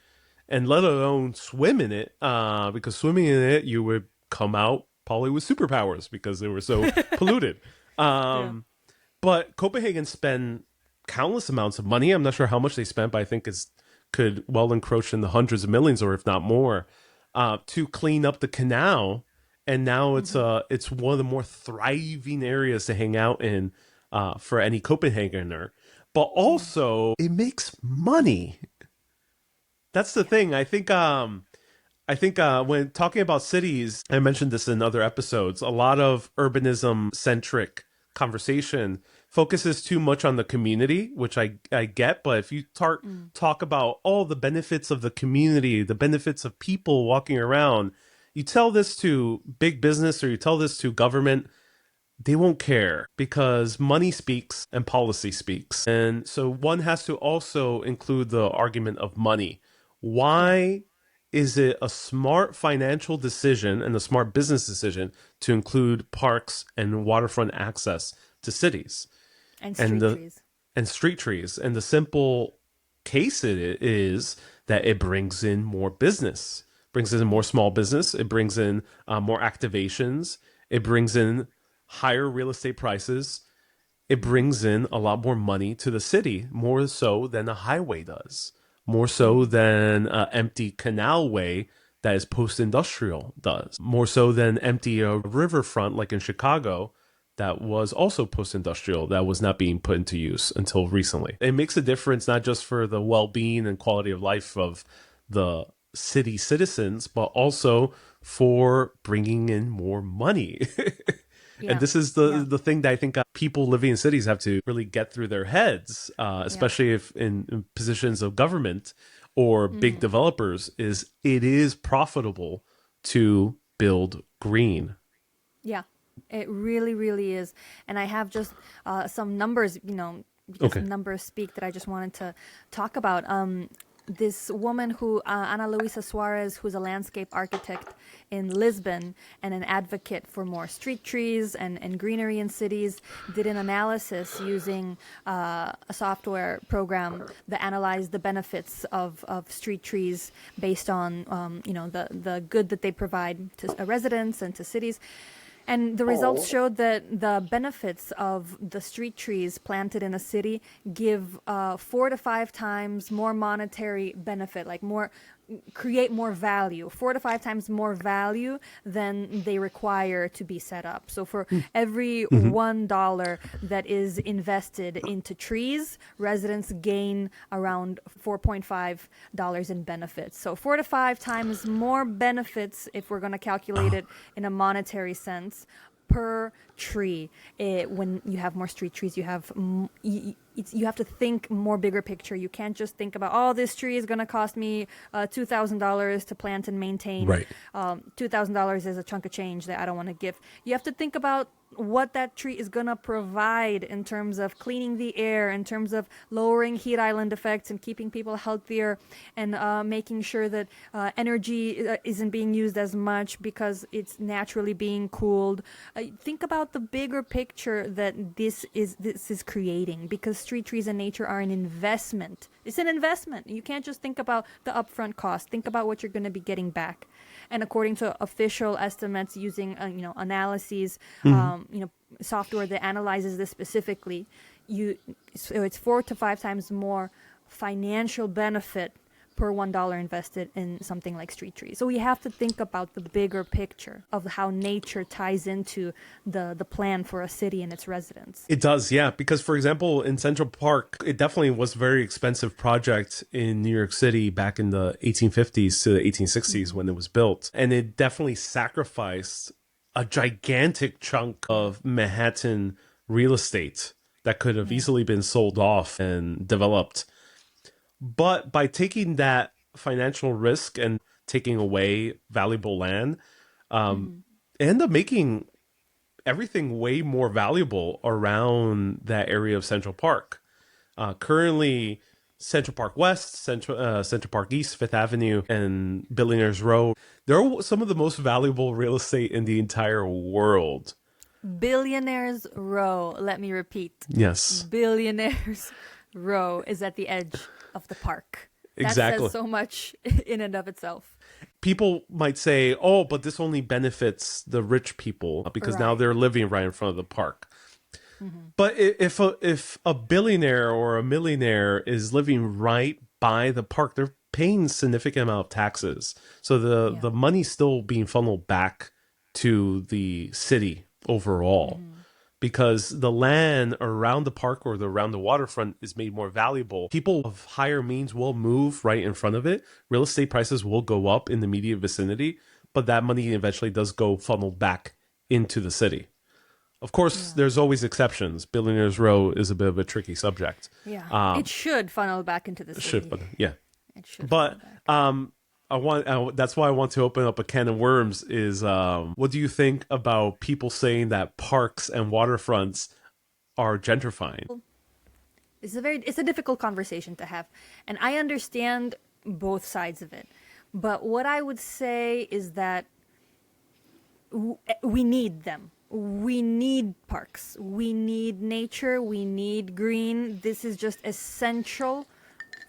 And let alone swim in it, because swimming in it, you would come out probably with superpowers because they were so polluted. But Copenhagen spent countless amounts of money. I'm not sure how much they spent, but I think it could well encroach in the hundreds of millions, or if not more, to clean up the canal. And now it's one of the more thriving areas to hang out in for any Copenhagener. But also, it makes money. That's the thing. I think when talking about cities, I mentioned this in other episodes, a lot of urbanism-centric conversation focuses too much on the community, which I get. But if you talk about all the benefits of the community, the benefits of people walking around, you tell this to big business or you tell this to government, they won't care because money speaks and policy speaks. And so one has to also include the argument of money. Why is it a smart financial decision and a smart business decision to include parks and waterfront access to cities? And trees. And street trees. And the simple case it is that it brings in more business. Brings in more small business. It brings in more activations. It brings in higher real estate prices. It brings in a lot more money to the city, more so than a highway does, more so than an empty canalway that is post-industrial does, more so than empty a riverfront like in Chicago that was also post-industrial, that was not being put into use until recently. It makes a difference not just for the well-being and quality of life of the city citizens, but also for bringing in more money. And this is the thing that I think people living in cities have to really get through their heads, especially if in positions of government or big developers, is it is profitable to build green. Yeah, it really, really is. And I have just some numbers, because numbers speak, that I just wanted to talk about. This woman who, Ana Luisa Suarez, who's a landscape architect in Lisbon and an advocate for more street trees and greenery in cities, did an analysis using a software program that analyzed the benefits of street trees based on, the good that they provide to residents and to cities. And the results showed that the benefits of the street trees planted in a city give 4 to 5 times more monetary benefit, create more value, 4 to 5 times more value than they require to be set up. So for every $1 that is invested into trees, residents gain around $4.5 in benefits. So 4 to 5 times more benefits, if we're going to calculate it in a monetary sense, per tree. When you have more street trees, you have to think more bigger picture. You can't just think about, this tree is going to cost me $2,000 to plant and maintain. Right. $2,000 is a chunk of change that I don't want to give. You have to think about what that tree is going to provide in terms of cleaning the air, in terms of lowering heat island effects and keeping people healthier, and making sure that energy isn't being used as much because it's naturally being cooled. Think about the bigger picture that this is creating, because street trees and nature are an investment. It's an investment. You can't just think about the upfront cost. Think about what you're going to be getting back. And according to official estimates using analyses, software that analyzes this specifically, so it's 4 to 5 times more financial benefit per $1 invested in something like street trees. So we have to think about the bigger picture of how nature ties into the plan for a city and its residents. It does, yeah. Because, for example, in Central Park, it definitely was a very expensive project in New York City back in the 1850s to the 1860s when it was built. And it definitely sacrificed a gigantic chunk of Manhattan real estate that could have easily been sold off and developed. But by taking that financial risk and taking away valuable land, it ended up making everything way more valuable around that area of Central Park. Currently, Central Park West, Central Park East, Fifth Avenue, and Billionaires Row, they're some of the most valuable real estate in the entire world. Billionaires Row, let me repeat. Yes. Billionaires Row is at the edge of the park. Exactly. That says so much in and of itself. People might say, oh, but this only benefits the rich people because now they're living right in front of the park. But if a billionaire or a millionaire is living right by the park, they're paying a significant amount of taxes. So the money's still being funneled back to the city overall. Because the land around the park or around the waterfront is made more valuable. People of higher means will move right in front of it. Real estate prices will go up in the immediate vicinity, but that money eventually does go funneled back into the city. Of course, there's always exceptions. Billionaires Row is a bit of a tricky subject. Yeah, it should funnel back into the city. It should, but that's why I want to open up a can of worms is what do you think about people saying that parks and waterfronts are gentrifying? It's a difficult conversation to have, and I understand both sides of it. But what I would say is that we need them. We need parks. We need nature. We need green. This is just essential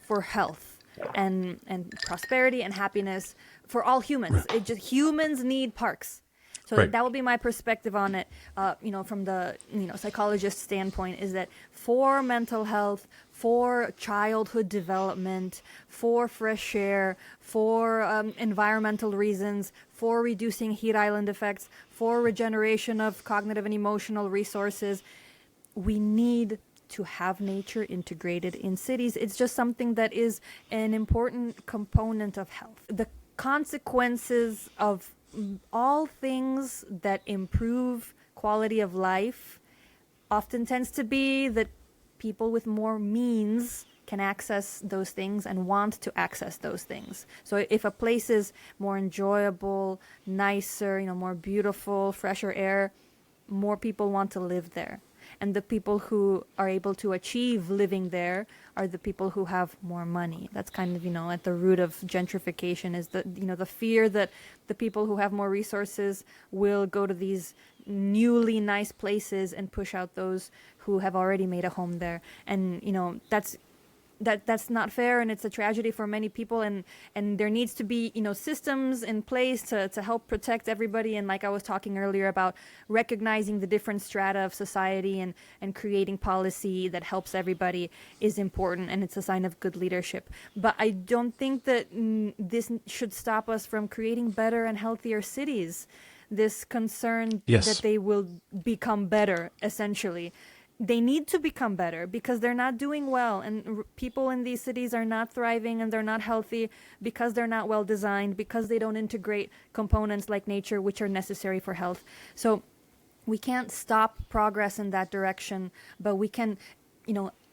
for health and prosperity and happiness for all humans. Humans need parks. So that would be my perspective on it. From the psychologist standpoint, is that for mental health, for childhood development, for fresh air, for environmental reasons, for reducing heat island effects, for regeneration of cognitive and emotional resources, we need to have nature integrated in cities. It's just something that is an important component of health. The consequences of all things that improve quality of life often tends to be that people with more means can access those things and want to access those things. So if a place is more enjoyable, nicer, more beautiful, fresher air, more people want to live there. And the people who are able to achieve living there are the people who have more money. That's kind of, at the root of gentrification is the fear that the people who have more resources will go to these newly nice places and push out those who have already made a home there. And, that's not fair, and it's a tragedy for many people, and there needs to be systems in place to help protect everybody. And like I was talking earlier about recognizing the different strata of society and creating policy that helps everybody is important, and it's a sign of good leadership. But I don't think that this should stop us from creating better and healthier cities. This concern that they will become better, essentially. They need to become better because they're not doing well, and people in these cities are not thriving and they're not healthy because they're not well designed, because they don't integrate components like nature, which are necessary for health. So we can't stop progress in that direction, but we can,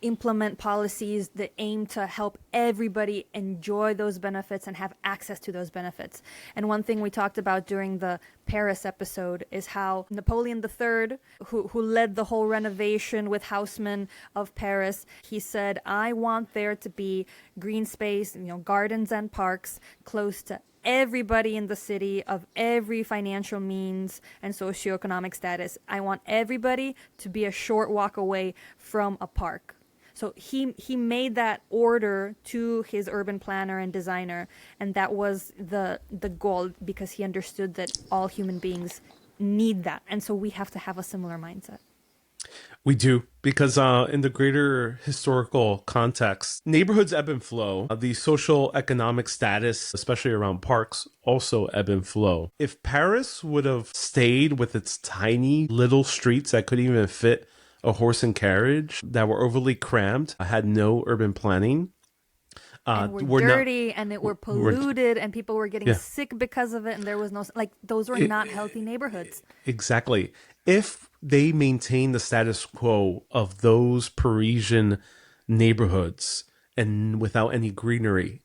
implement policies that aim to help everybody enjoy those benefits and have access to those benefits. And one thing we talked about during the Paris episode is how Napoleon III, who led the whole renovation with Haussmann of Paris, he said, I want there to be green space, gardens and parks close to everybody in the city of every financial means and socioeconomic status. I want everybody to be a short walk away from a park. So he made that order to his urban planner and designer, and that was the goal, because he understood that all human beings need that. And so we have to have a similar mindset. We do, because in the greater historical context, neighborhoods ebb and flow. The social economic status, especially around parks, also ebb and flow. If Paris would have stayed with its tiny little streets that couldn't even fit a horse and carriage, that were overly cramped, had no urban planning, and were dirty, and it were polluted, and people were getting sick because of it, and there was no, those were not healthy neighborhoods. Exactly. If they maintained the status quo of those Parisian neighborhoods and without any greenery,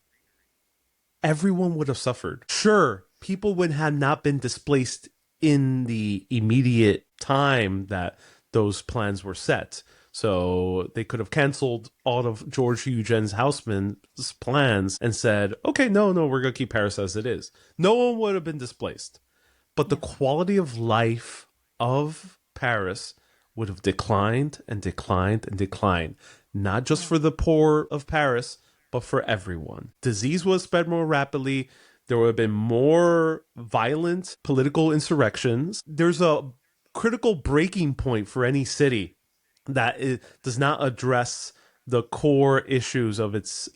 everyone would have suffered. Sure, people would have not been displaced in the immediate time that those plans were set. So they could have canceled all of George Eugene's Haussmann's plans and said, okay, no, we're going to keep Paris as it is. No one would have been displaced. But the quality of life of Paris would have declined and declined and declined, not just for the poor of Paris, but for everyone. Disease would have spread more rapidly. There would have been more violent political insurrections. There's a critical breaking point for any city that does not address the core issues of its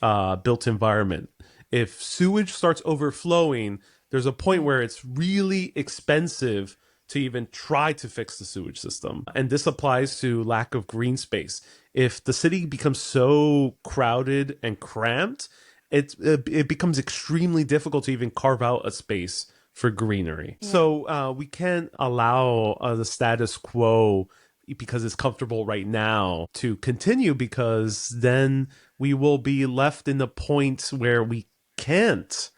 built environment. If sewage starts overflowing, there's a point where it's really expensive to even try to fix the sewage system. And this applies to lack of green space. If the city becomes so crowded and cramped, it becomes extremely difficult to even carve out a space for greenery. Yeah. So we can't allow the status quo, because it's comfortable right now, to continue, because then we will be left in the point where we can't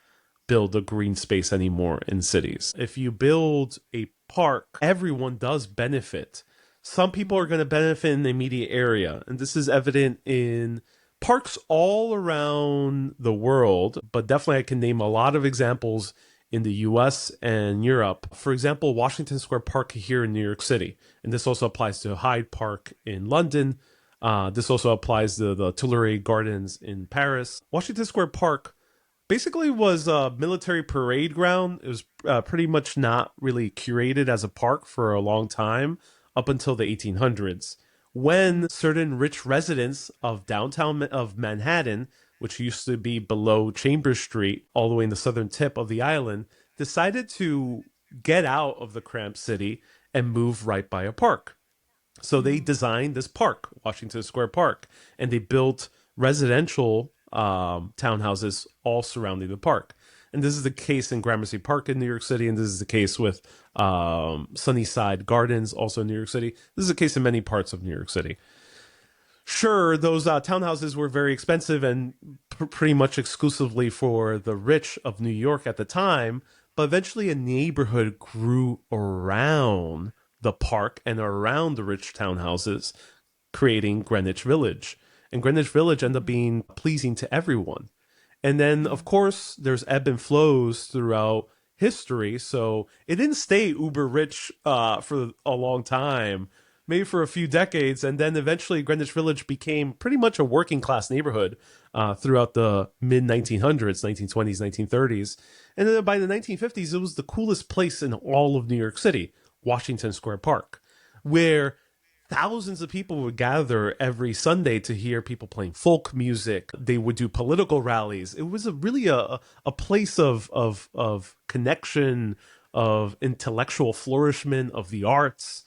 build a green space anymore in cities. If you build a park, everyone does benefit. Some people are going to benefit in the immediate area, and this is evident in parks all around the world, but definitely I can name a lot of examples in the US and Europe. For example, Washington Square Park here in New York City, and this also applies to Hyde Park in London. This also applies to the Tuileries Gardens in Paris. Washington Square Park basically was a military parade ground. It was pretty much not really curated as a park for a long time, up until the 1800s, when certain rich residents of downtown of Manhattan, which used to be below Chambers Street, all the way in the southern tip of the island, decided to get out of the cramped city and move right by a park. So they designed this park, Washington Square Park, and they built residential townhouses all surrounding the park. And this is the case in Gramercy Park in New York City, and this is the case with Sunnyside Gardens, also in New York City. This is the case in many parts of New York City. Sure, those townhouses were very expensive and pretty much exclusively for the rich of New York at the time, but eventually a neighborhood grew around the park and around the rich townhouses, creating Greenwich Village. And Greenwich Village ended up being pleasing to everyone. And then, of course, there's ebb and flows throughout history. So it didn't stay uber rich for a long time, maybe for a few decades. And then eventually Greenwich Village became pretty much a working class neighborhood throughout the mid 1900s, 1920s, 1930s. And then by the 1950s, it was the coolest place in all of New York City, Washington Square Park, where thousands of people would gather every Sunday to hear people playing folk music. They would do political rallies. It was really a place of connection, of intellectual flourishment, of the arts.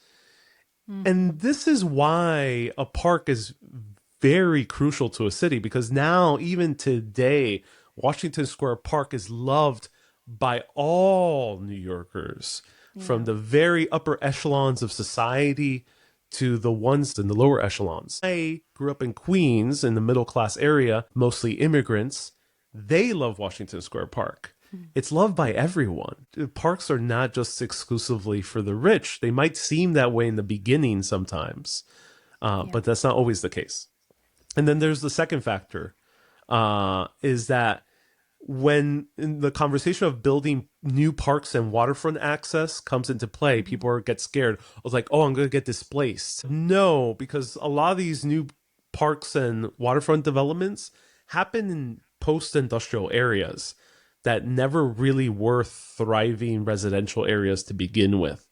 Mm-hmm. And this is why a park is very crucial to a city, because now, even today, Washington Square Park is loved by all New Yorkers, from the very upper echelons of society to the ones in the lower echelons. I grew up in Queens in the middle class area, mostly immigrants. They love Washington Square Park. It's loved by everyone. Parks are not just exclusively for the rich. They might seem that way in the beginning sometimes, but that's not always the case. And then there's the second factor, is that when in the conversation of building new parks and waterfront access comes into play, people get scared. I was like, oh, I'm going to get displaced. No, because a lot of these new parks and waterfront developments happen in post-industrial areas that never really were thriving residential areas to begin with.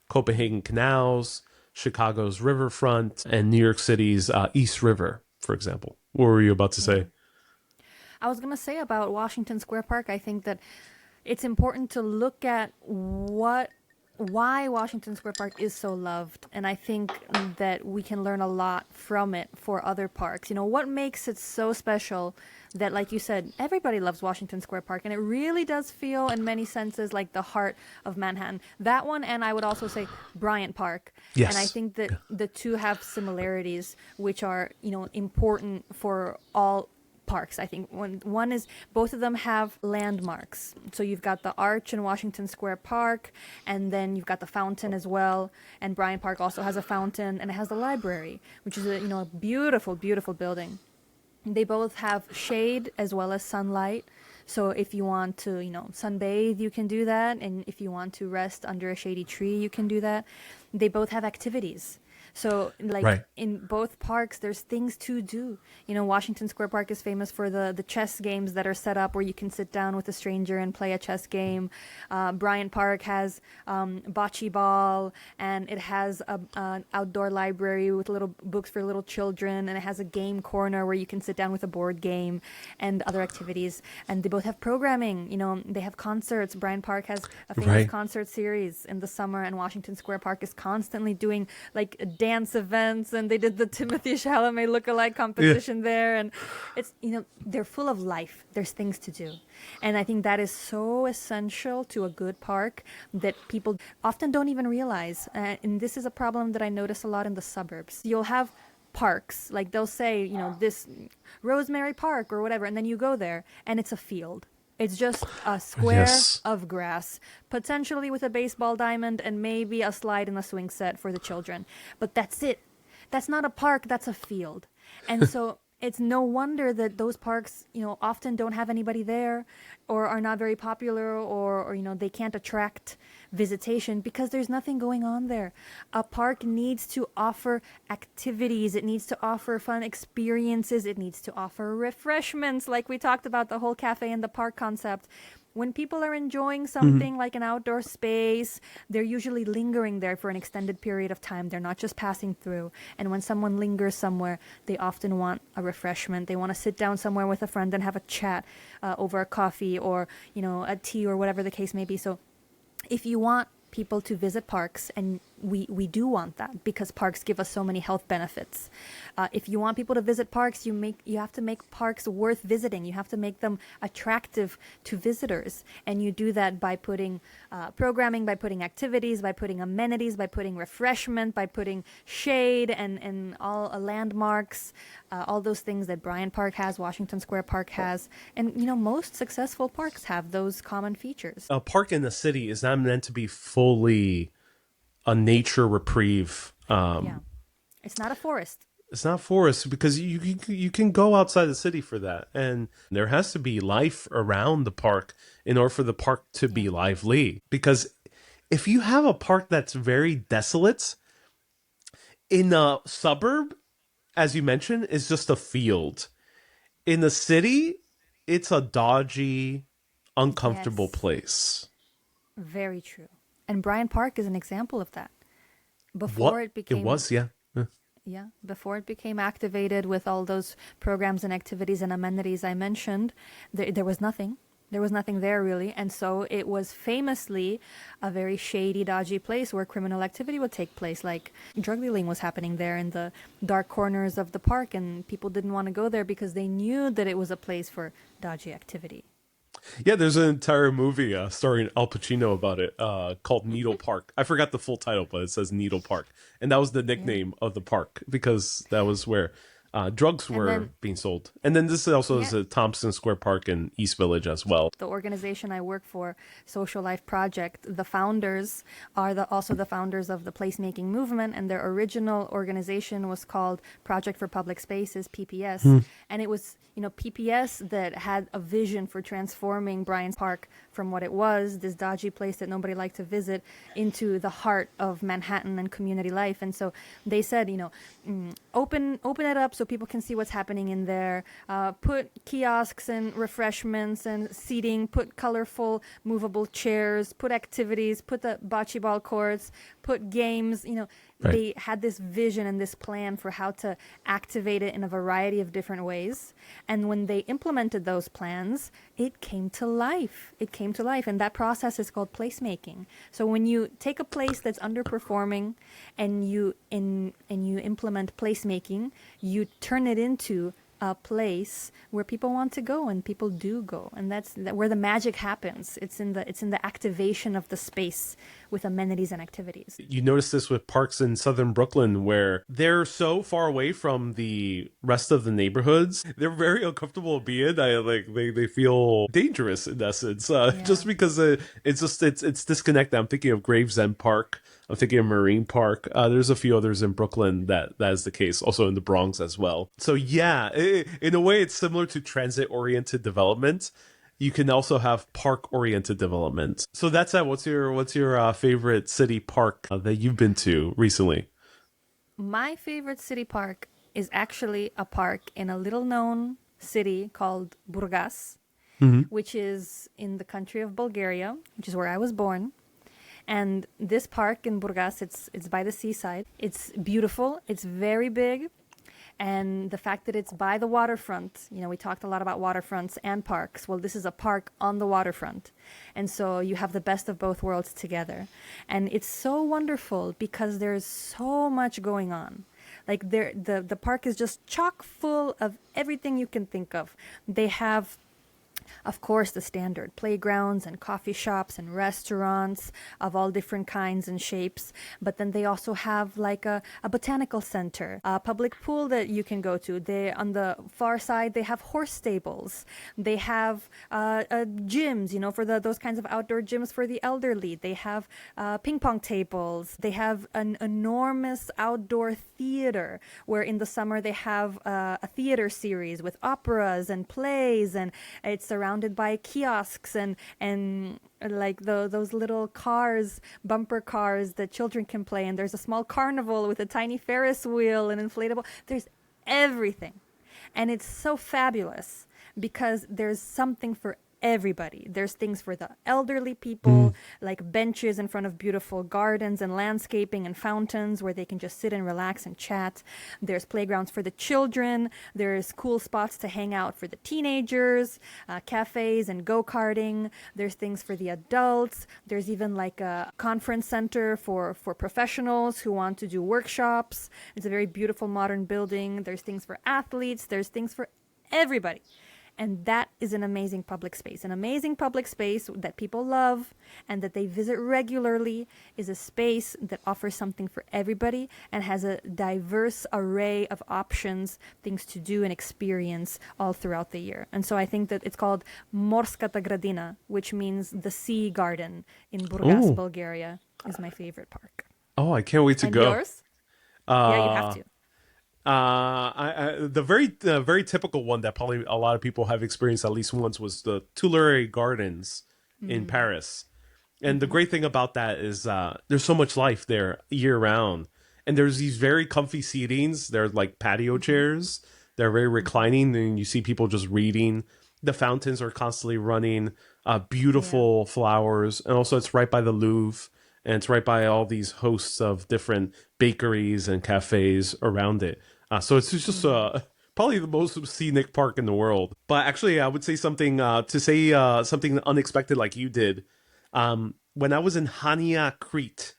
Copenhagen canals, Chicago's riverfront, and New York City's East River, for example. What were you about to say? I was going to say about Washington Square Park, I think that it's important to look at why Washington Square Park is so loved. And I think that we can learn a lot from it for other parks. You know, what makes it so special that, like you said, everybody loves Washington Square Park. And it really does feel, in many senses, like the heart of Manhattan. That one, and I would also say Bryant Park. Yes. And I think that the two have similarities, which are, you know, important for all parks. I think one is both of them have landmarks. So you've got the arch in Washington Square Park, and then you've got the fountain as well. And Bryant Park also has a fountain, and it has the library, which is a beautiful, beautiful building. They both have shade as well as sunlight. So if you want to, sunbathe, you can do that. And if you want to rest under a shady tree, you can do that. They both have activities. So, in both parks, there's things to do. Washington Square Park is famous for the chess games that are set up where you can sit down with a stranger and play a chess game. Bryant Park has bocce ball, and it has an outdoor library with little books for little children, and it has a game corner where you can sit down with a board game and other activities. And they both have programming. They have concerts. Bryant Park has a famous concert series in the summer, and Washington Square Park is constantly doing dance events, and they did the Timothy Chalamet lookalike competition there, and it's they're full of life. There's things to do, and I think that is so essential to a good park that people often don't even realize. And this is a problem that I notice a lot in the suburbs. You'll have parks, like they'll say, this Rosemary Park or whatever, and then you go there and it's a field. It's just a square of grass, potentially with a baseball diamond and maybe a slide and a swing set for the children. But that's it. That's not a park, that's a field. And so it's no wonder that those parks, often don't have anybody there or are not very popular or they can't attract visitation because there's nothing going on there. A park needs to offer activities. It needs to offer fun experiences. It needs to offer refreshments, like we talked about, the whole cafe in the park concept. When people are enjoying something like an outdoor space, they're usually lingering there for an extended period of time. They're not just passing through. And when someone lingers somewhere, they often want a refreshment. They want to sit down somewhere with a friend and have a chat over a coffee or, a tea or whatever the case may be. So if you want people to visit parks, and we do want that because parks give us so many health benefits. If you want people to visit parks, you have to make parks worth visiting. You have to make them attractive to visitors, and you do that by putting programming, by putting activities, by putting amenities, by putting refreshment, by putting shade and all landmarks, all those things that Bryant Park has, Washington Square Park has, and most successful parks have those common features. A park in the city is not meant to be fully a nature reprieve. It's not a forest. It's not forest because you can go outside the city for that, and there has to be life around the park in order for the park to be lively. Because if you have a park that's very desolate, in a suburb, as you mentioned, is just a field. In the city, it's a dodgy, uncomfortable place. Very true. And Bryant Park is an example of that. Before it became activated with all those programs and activities and amenities I mentioned, there was nothing. There was nothing there really, and so it was famously a very shady, dodgy place where criminal activity would take place. Like drug dealing was happening there in the dark corners of the park, and people didn't want to go there because they knew that it was a place for dodgy activity. Yeah, there's an entire movie starring Al Pacino about it called Needle Park. I forgot the full title, but it says Needle Park. And that was the Yeah. nickname of the park because that was where drugs And were then, being sold. And then this also is yeah, a Thompson Square Park in East Village as well. the organization I work for, Social Life Project, the founders are also the founders of the placemaking movement, and their original organization was called Project for Public Spaces, PPS, and it was PPS that had a vision for transforming Bryant's Park from what it was, this dodgy place that nobody liked to visit, into the heart of Manhattan and community life. And so they said, open it up so people can see what's happening in there. Put kiosks and refreshments and seating. Put colorful movable chairs. Put activities. Put the bocce ball courts. Put games. Right. They had this vision and this plan for how to activate it in a variety of different ways. And when they implemented those plans, it came to life. It came to life. And that process is called placemaking. So when you take a place that's underperforming and you implement placemaking, you turn it into a place where people want to go, and people do go, and that's where the magic happens. It's in the activation of the space with amenities and activities. You notice this with parks in southern Brooklyn where they're so far away from the rest of the neighborhoods. They're very uncomfortable being. They feel dangerous in essence, just because it's disconnected. I'm thinking of Gravesend Park. I'm thinking of Marine Park. There's a few others in Brooklyn that is the case. Also in the Bronx as well. So yeah, in a way, it's similar to transit-oriented development. You can also have park-oriented development. So that's that. What's your favorite city park that you've been to recently? My favorite city park is actually a park in a little-known city called Burgas, which is in the country of Bulgaria, which is where I was born. And this park in Burgas, it's by the seaside. It's beautiful. It's very big. And the fact that it's by the waterfront, we talked a lot about waterfronts and parks. Well, this is a park on the waterfront. And so you have the best of both worlds together. And it's so wonderful because there's so much going on. Like the park is just chock full of everything you can think of. They have, of course, the standard playgrounds and coffee shops and restaurants of all different kinds and shapes. But then they also have like a botanical center, a public pool that you can go to. On the far side, they have horse stables. They have gyms, for those kinds of outdoor gyms for the elderly. They have ping pong tables. They have an enormous outdoor theater where in the summer they have a theater series with operas and plays, and it's surrounded by kiosks and like those little cars, bumper cars that children can play. And there's a small carnival with a tiny Ferris wheel and inflatable. There's everything. And it's so fabulous because there's something for everybody. There's things for the elderly people, like benches in front of beautiful gardens and landscaping and fountains where they can just sit and relax and chat. There's playgrounds for the children. There's cool spots to hang out for the teenagers, cafes and go-karting. There's things for the adults. There's even like a conference center for professionals who want to do workshops. It's a very beautiful modern building. There's things for athletes. There's things for everybody. And that is an amazing public space. An amazing public space that people love and that they visit regularly is a space that offers something for everybody and has a diverse array of options, things to do and experience all throughout the year. And so I think that it's called Morskata Gradina, which means the sea garden in Burgas, Bulgaria, is my favorite park. Oh, I can't wait to And go. yours? Yeah, you have to. The very typical one that probably a lot of people have experienced at least once was the Tuileries Gardens in Paris. And the great thing about that is there's so much life there year round. And there's these very comfy seatings. They're like patio chairs. They're very reclining, and you see people just reading. The fountains are constantly running. Beautiful flowers, and also it's right by the Louvre, and it's right by all these hosts of different bakeries and cafes around it. So it's just probably the most scenic park in the world. But actually, I would say something something unexpected like you did. When I was in Hania, Crete,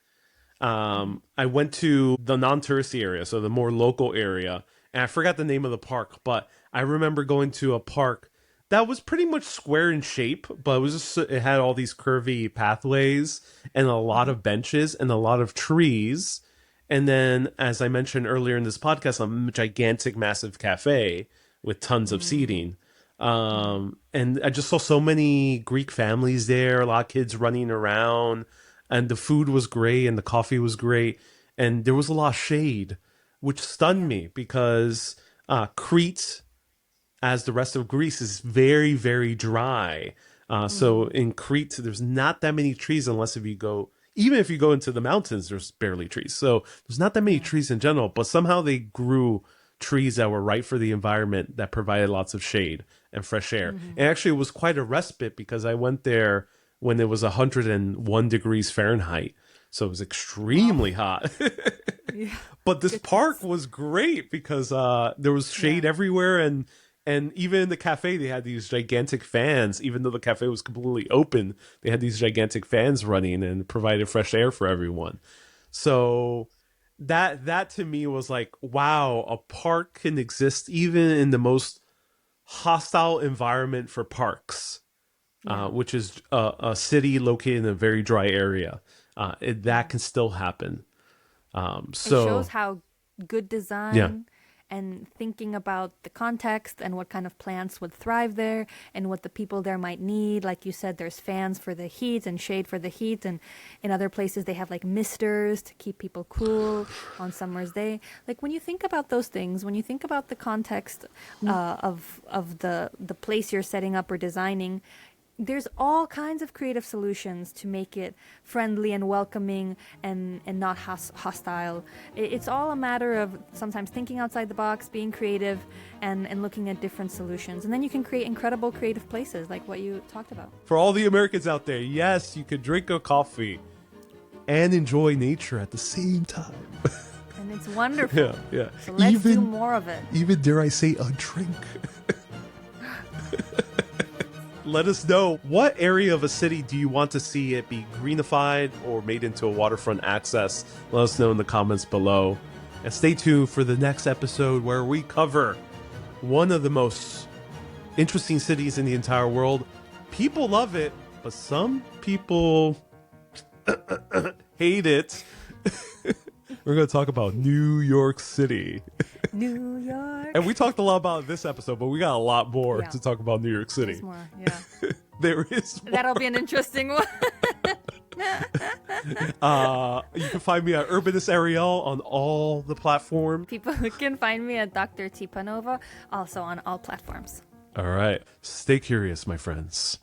I went to the non-touristy area, so the more local area, and I forgot the name of the park, but I remember going to a park that was pretty much square in shape, but it had all these curvy pathways and a lot of benches and a lot of trees. And then, as I mentioned earlier in this podcast, a gigantic, massive cafe with tons of seating. And I just saw so many Greek families there, a lot of kids running around, and the food was great and the coffee was great. And there was a lot of shade, which stunned me because Crete, as the rest of Greece, is very, very dry. So in Crete, there's not that many trees unless if you go, even if you go into the mountains, there's barely trees. So there's not that many trees in general, but somehow they grew trees that were right for the environment that provided lots of shade and fresh air. And actually, it was quite a respite because I went there when it was 101 degrees Fahrenheit. So it was extremely hot. But this park was great because there was shade everywhere, and even in the cafe they had these gigantic fans. Even though the cafe was completely open, they had these gigantic fans running and provided fresh air for everyone. So that to me was like, wow, a park can exist even in the most hostile environment for parks, which is a city located in a very dry area. That can still happen. So it shows how good design and thinking about the context and what kind of plants would thrive there and what the people there might need. Like you said, there's fans for the heat and shade for the heat, and in other places they have like misters to keep people cool on summer's day. Like when you think about those things, when you think about the context of the place you're setting up or designing, there's all kinds of creative solutions to make it friendly and welcoming and not hostile. It's all a matter of sometimes thinking outside the box, being creative, and looking at different solutions. And then you can create incredible creative places like what you talked about. for all the Americans out there, yes, you could drink a coffee and enjoy nature at the same time. And it's wonderful. Yeah. So let's do more of it. Even, dare I say, a drink. Let us know, what area of a city do you want to see it be greenified or made into a waterfront access? Let us know in the comments below. And stay tuned for the next episode where we cover one of the most interesting cities in the entire world. People love it, but some people hate it. We're going to talk about New York City. New York. And we talked a lot about this episode, but we got a lot more to talk about New York City. There's more, yeah. There is more. That'll be an interesting one. You can find me at Urbanist Ariel on all the platforms. People can find me at Dr. T. Panova, also on all platforms. All right. Stay curious, my friends.